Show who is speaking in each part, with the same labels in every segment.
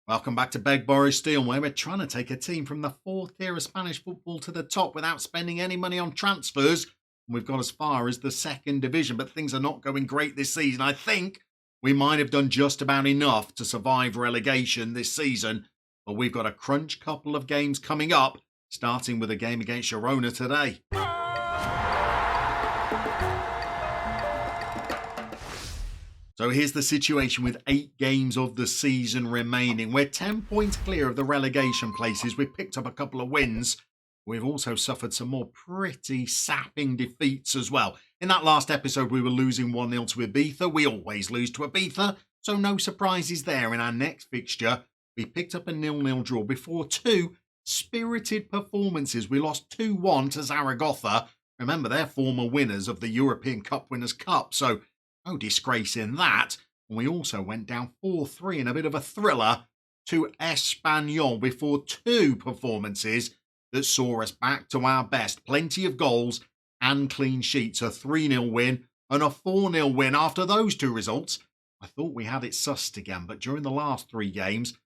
Speaker 1: Welcome back to Beg, Borrow, Steal, where we're trying to take a team from the fourth tier of Spanish football to the top without spending any money on transfers. And we've got as far as the second division, but things are not going great this season. I think we might have done just about enough to survive relegation this season, but we've got a crunch couple of games coming up, starting with a game against Girona today. So here's the situation with 8 games of the season remaining. We're 10 points clear of the relegation places. We've picked up a couple of wins. We've also suffered some more pretty sapping defeats as well. In that last episode, we were losing 1-0 to Ibiza. We always lose to Ibiza, so no surprises there. In our next fixture, we picked up a 0-0 draw before 2 spirited performances. We lost 2-1 to Zaragoza. Remember, they're former winners of the European Cup Winners' Cup, so no disgrace in that. And we also went down 4-3 in a bit of a thriller to Espanyol before 2 performances that saw us back to our best. Plenty of goals and clean sheets. A 3-0 win and a 4-0 win. After those 2 results, I thought we had it sussed again. But during the last 3 games,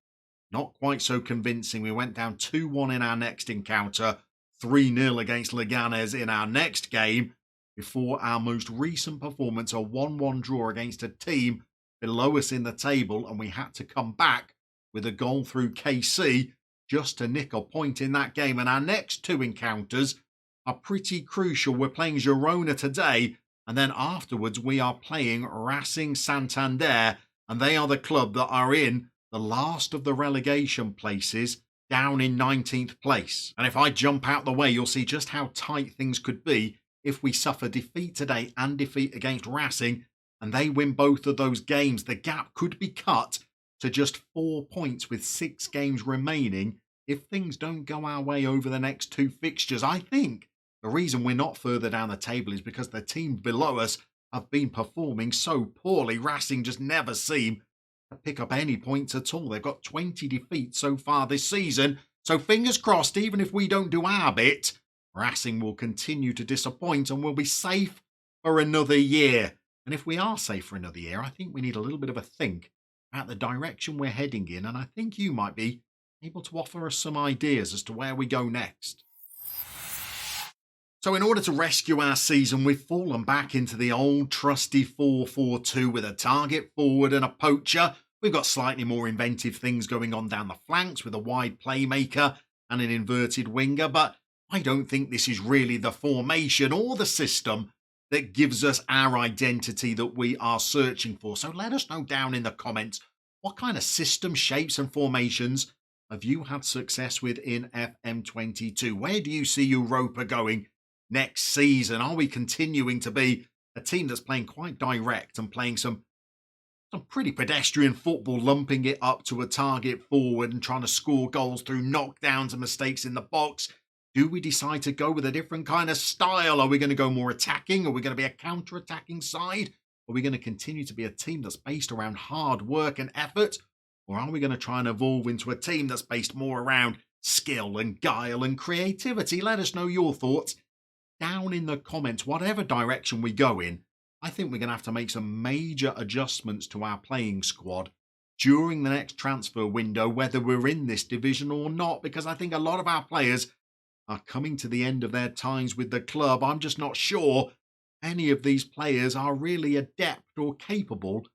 Speaker 1: not quite so convincing. We went down 2-1 in our next encounter, 3-0 against Leganés in our next game, before our most recent performance, a 1-1 draw against a team below us in the table, and we had to come back with a goal through KC just to nick a point in that game. And our next 2 encounters are pretty crucial. We're playing Girona today, and then afterwards we are playing Racing Santander, and they are the club that are in the last of the relegation places, down in 19th place. And if I jump out the way, you'll see just how tight things could be if we suffer defeat today and defeat against Racing, and they win both of those games. The gap could be cut to just 4 points with 6 games remaining if things don't go our way over the next 2 fixtures. I think the reason we're not further down the table is because the teams below us have been performing so poorly. Racing just never seem to pick up any points at all. They've got 20 defeats so far this season, so fingers crossed, even if we don't do our bit, Racing will continue to disappoint and we'll be safe for another year. And if we are safe for another year, I think we need a little bit of a think about the direction we're heading in, and I think you might be able to offer us some ideas as to where we go next. So in order to rescue our season, we've fallen back into the old trusty 4-4-2 with a target forward and a poacher. We've got slightly more inventive things going on down the flanks with a wide playmaker and an inverted winger, but I don't think this is really the formation or the system that gives us our identity that we are searching for. So let us know down in the comments, what kind of system, shapes and formations have you had success with in FM22? Where do you see Europa going next season? Are we continuing to be a team that's playing quite direct and playing some pretty pedestrian football, lumping it up to a target forward and trying to score goals through knockdowns and mistakes in the box? Do we decide to go with a different kind of style? Are we going to go more attacking? Are we going to be a counter-attacking side? Are we going to continue to be a team that's based around hard work and effort? Or are we going to try and evolve into a team that's based more around skill and guile and creativity? Let us know your thoughts down in the comments. Whatever direction we go in, I think we're going to have to make some major adjustments to our playing squad during the next transfer window, whether we're in this division or not, because I think a lot of our players are coming to the end of their times with the club. I'm just not sure any of these players are really adept or capable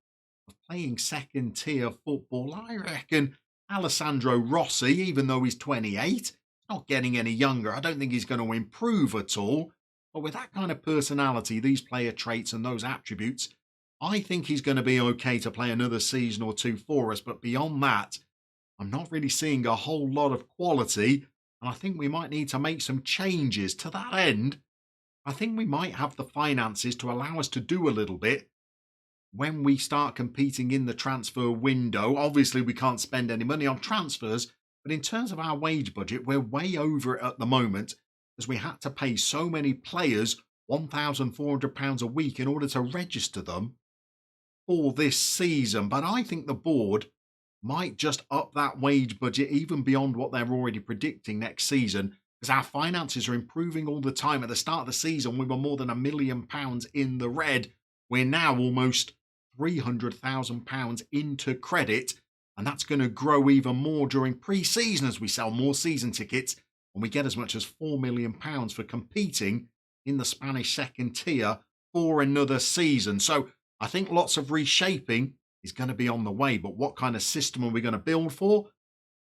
Speaker 1: of playing second tier football. I reckon Alessandro Rossi, even though he's 28, not getting any younger. I don't think he's going to improve at all. But with that kind of personality, these player traits and those attributes, I think he's going to be okay to play another season or 2 for us. But beyond that, I'm not really seeing a whole lot of quality. And I think we might need to make some changes. To that end, I think we might have the finances to allow us to do a little bit when we start competing in the transfer window. Obviously, we can't spend any money on transfers, but in terms of our wage budget, we're way over it at the moment, as we had to pay so many players £1,400 a week in order to register them for this season. But I think the board might just up that wage budget even beyond what they're already predicting next season, because our finances are improving all the time. At the start of the season, we were more than £1 million in the red. We're now almost £300,000 into credit, And that's going to grow even more during pre-season as we sell more season tickets and we get as much as £4 million for competing in the Spanish second tier for another season. So I think lots of reshaping is going to be on the way. But what kind of system are we going to build for?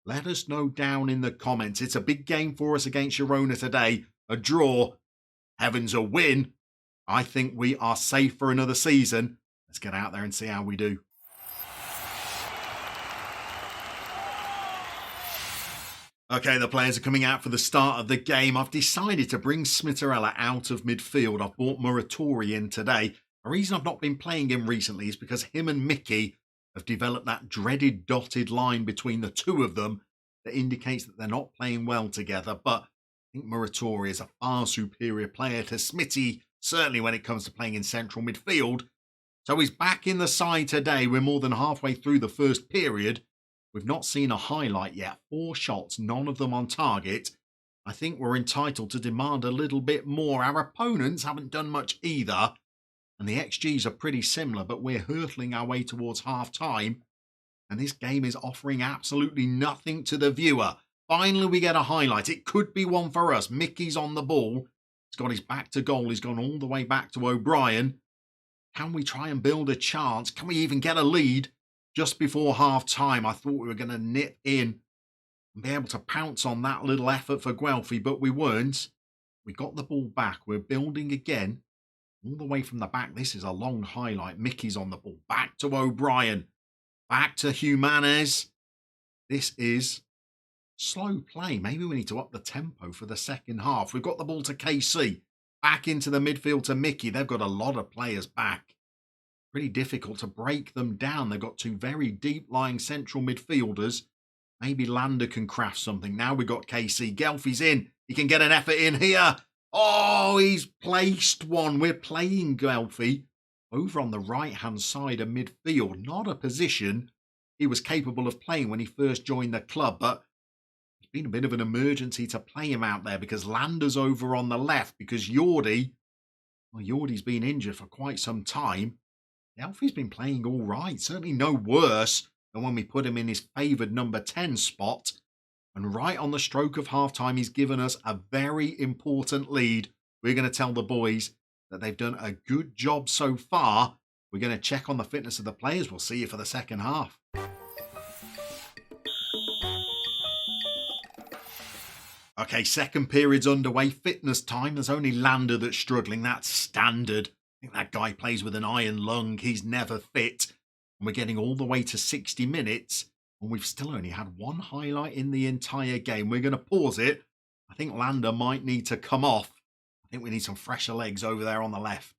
Speaker 1: Let us know down in the comments. It's a big game for us against Girona today. A draw. Heavens, a win. I think we are safe for another season. Let's get out there and see how we do. Okay, the players are coming out for the start of the game. I've decided to bring Smiterella out of midfield. I've brought Muratori in today. The reason I've not been playing him recently is because him and Mickey have developed that dreaded dotted line between the two of them that indicates that they're not playing well together. But I think Muratori is a far superior player to Smitty, certainly when it comes to playing in central midfield. So he's back in the side today. We're more than halfway through the first period. We've not seen a highlight yet. 4 shots, none of them on target. I think we're entitled to demand a little bit more. Our opponents haven't done much either. And the XGs are pretty similar, but we're hurtling our way towards half-time. And this game is offering absolutely nothing to the viewer. Finally, we get a highlight. It could be one for us. Mickey's on the ball. He's got his back to goal. He's gone all the way back to O'Brien. Can we try and build a chance? Can we even get a lead? Just before half-time, I thought we were going to nip in and be able to pounce on that little effort for Guelphy, but we weren't. We got the ball back. We're building again. All the way from the back. This is a long highlight. Mickey's on the ball. Back to O'Brien. Back to Jimenez. This is slow play. Maybe we need to up the tempo for the second half. We've got the ball to KC. Back into the midfield to Mickey. They've got a lot of players back. Pretty difficult to break them down. They've got 2 very deep-lying central midfielders. Maybe Lander can craft something. Now we've got KC. Guelphy's in. He can get an effort in here. Oh, he's placed one. We're playing Guelphy over on the right-hand side of midfield. Not a position he was capable of playing when he first joined the club, but it's been a bit of an emergency to play him out there because Lander's over on the left because Yordi's been injured for quite some time. Guelphy's been playing all right, certainly no worse than when we put him in his favoured number 10 spot. And right on the stroke of half-time, he's given us a very important lead. We're going to tell the boys that they've done a good job so far. We're going to check on the fitness of the players. We'll see you for the second half. Okay, second period's underway. Fitness time. There's only Lander that's struggling. That's standard. I think that guy plays with an iron lung. He's never fit. And we're getting all the way to 60 minutes. And we've still only had 1 highlight in the entire game. We're going to pause it. I think Lander might need to come off. I think we need some fresher legs over there on the left.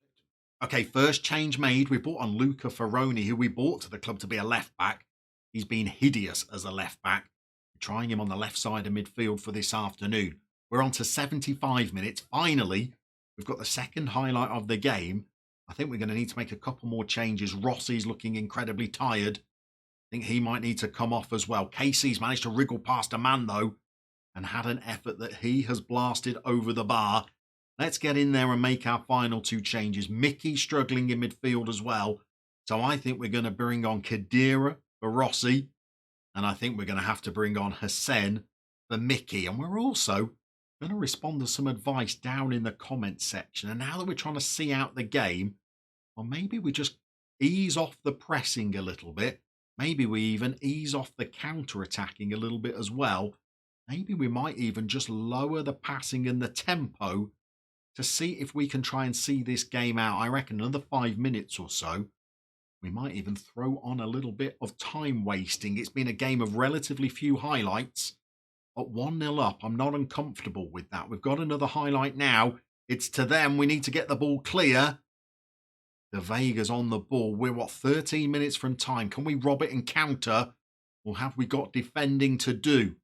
Speaker 1: Okay, first change made. We brought on Luca Ferroni, who we bought to the club to be a left-back. He's been hideous as a left-back. We're trying him on the left side of midfield for this afternoon. We're on to 75 minutes. Finally, we've got the second highlight of the game. I think we're going to need to make a couple more changes. Rossi's looking incredibly tired. I think he might need to come off as well. Casey's managed to wriggle past a man, though, and had an effort that he has blasted over the bar. Let's get in there and make our final 2 changes. Mickey struggling in midfield as well. So I think we're going to bring on Khedira for Rossi. And I think we're going to have to bring on Hassan for Mickey. And we're also going to respond to some advice down in the comments section. And now that we're trying to see out the game, well, maybe we just ease off the pressing a little bit. Maybe we even ease off the counter-attacking a little bit as well. Maybe we might even just lower the passing and the tempo to see if we can try and see this game out. I reckon another 5 minutes or so. We might even throw on a little bit of time wasting. It's been a game of relatively few highlights. But 1-0 up, I'm not uncomfortable with that. We've got another highlight now. It's to them. We need to get the ball clear. De Vega's on the ball. We're, 13 minutes from time. Can we rob it and counter? Or have we got defending to do?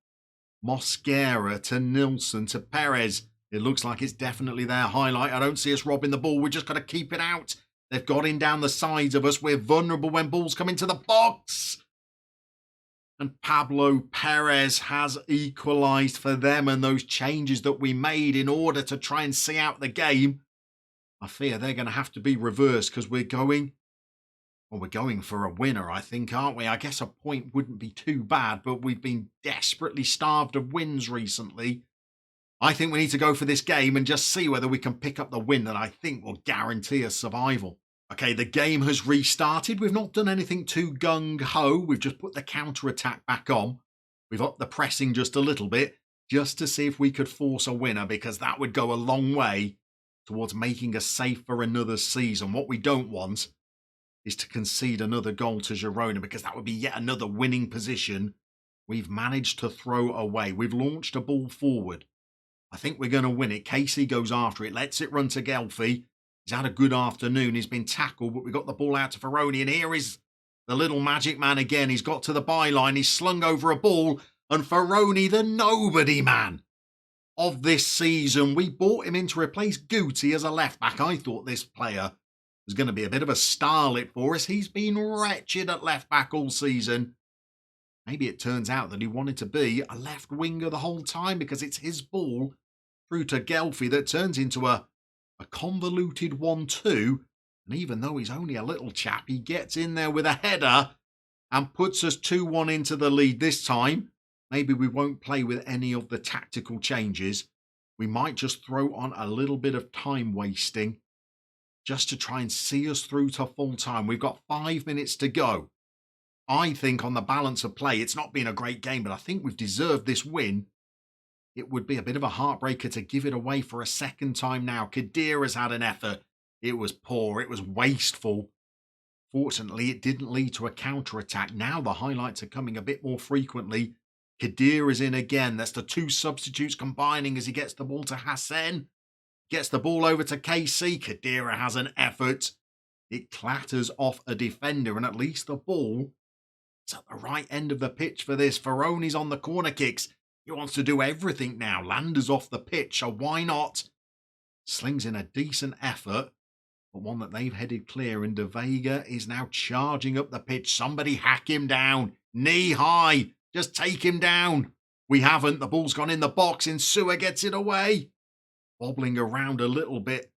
Speaker 1: Mosquera to Nilsson to Perez. It looks like it's definitely their highlight. I don't see us robbing the ball. We've just got to keep it out. They've got in down the sides of us. We're vulnerable when balls come into the box. And Pablo Perez has equalised for them, and those changes that we made in order to try and see out the game, I fear they're going to have to be reversed because we're going Well, we're going for a winner, I think, aren't we? I guess a point wouldn't be too bad, but we've been desperately starved of wins recently. I think we need to go for this game and just see whether we can pick up the win that I think will guarantee us survival. Okay, the game has restarted. We've not done anything too gung-ho. We've just put the counter-attack back on. We've upped the pressing just a little bit, just to see if we could force a winner, because that would go a long way towards making us safe for another season. What we don't want is to concede another goal to Girona, because that would be yet another winning position we've managed to throw away. We've launched a ball forward. I think we're going to win it. Casey goes after it, lets it run to Gelfi. He's had a good afternoon. He's been tackled, but we got the ball out to Ferroni, and here is the little magic man again. He's got to the byline. He's slung over a ball, and Ferroni, the nobody man of this season. We bought him in to replace Guti as a left-back. I thought this player was going to be a bit of a starlet for us. He's been wretched at left-back all season. Maybe it turns out that he wanted to be a left winger the whole time, because it's his ball through to Gelfi that turns into a convoluted 1-2. And even though he's only a little chap, he gets in there with a header and puts us 2-1 into the lead. This time, maybe we won't play with any of the tactical changes. We might just throw on a little bit of time wasting just to try and see us through to full time. We've got 5 minutes to go. I think on the balance of play, it's not been a great game, but I think we've deserved this win. It would be a bit of a heartbreaker to give it away for a second time now. Khedira's had an effort. It was poor. It was wasteful. Fortunately, it didn't lead to a counter-attack. Now the highlights are coming a bit more frequently. Khedira's in again. That's the two substitutes combining as he gets the ball to Hassan. Gets the ball over to KC. Khedira has an effort. It clatters off a defender, and at least the ball is at the right end of the pitch for this. Ferroni's on the corner kicks. He wants to do everything now. Lander's off the pitch, so why not? Slings in a decent effort, but one that they've headed clear, and De Vega is now charging up the pitch. Somebody hack him down. Knee high. Just take him down. We haven't. The ball's gone in the box. Insua gets it away. Bobbling around a little bit.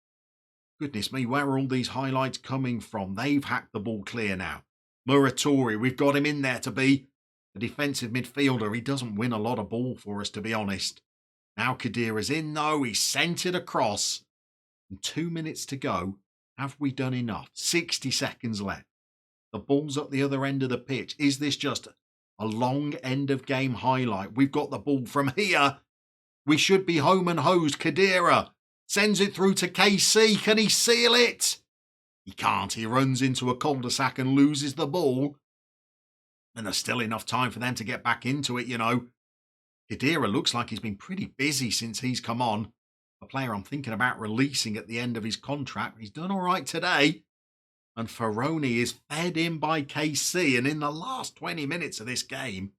Speaker 1: Goodness me, where are all these highlights coming from? They've hacked the ball clear now. Muratori, we've got him in there to be a defensive midfielder. He doesn't win a lot of ball for us, to be honest. Now Khedira's in, though. He's sent it across. And 2 minutes to go. Have we done enough? 60 seconds left. The ball's at the other end of the pitch. Is this just a long end of game highlight? We've got the ball from here. We should be home and hosed. Khedira sends it through to KC. Can he seal it? He can't. He runs into a cul-de-sac and loses the ball. And there's still enough time for them to get back into it, you know. Khedira looks like he's been pretty busy since he's come on. A player I'm thinking about releasing at the end of his contract. He's done all right today. And Ferroni is fed in by KC. And in the last 20 minutes of this game,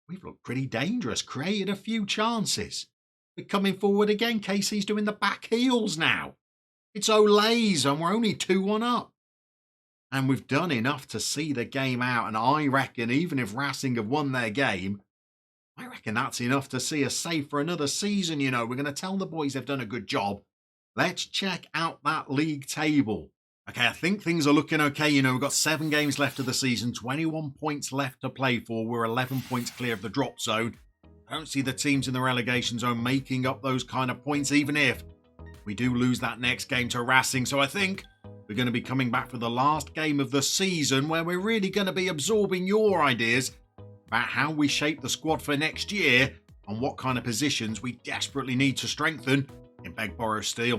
Speaker 1: we've looked pretty dangerous. Created a few chances. We're coming forward again. KC's doing the back heels now. It's Olay's and we're only 2-1 up. And we've done enough to see the game out. And I reckon even if Racing have won their game, I reckon that's enough to see us safe for another season. You know, we're going to tell the boys they've done a good job. Let's check out that league table. Okay, I think things are looking okay. You know, we've got 7 games left of the season, 21 points left to play for. We're 11 points clear of the drop zone. I don't see the teams in the relegation zone making up those kind of points, even if we do lose that next game to Racing. So I think we're going to be coming back for the last game of the season, where we're really going to be absorbing your ideas about how we shape the squad for next year and what kind of positions we desperately need to strengthen in Beg Borrow Steel.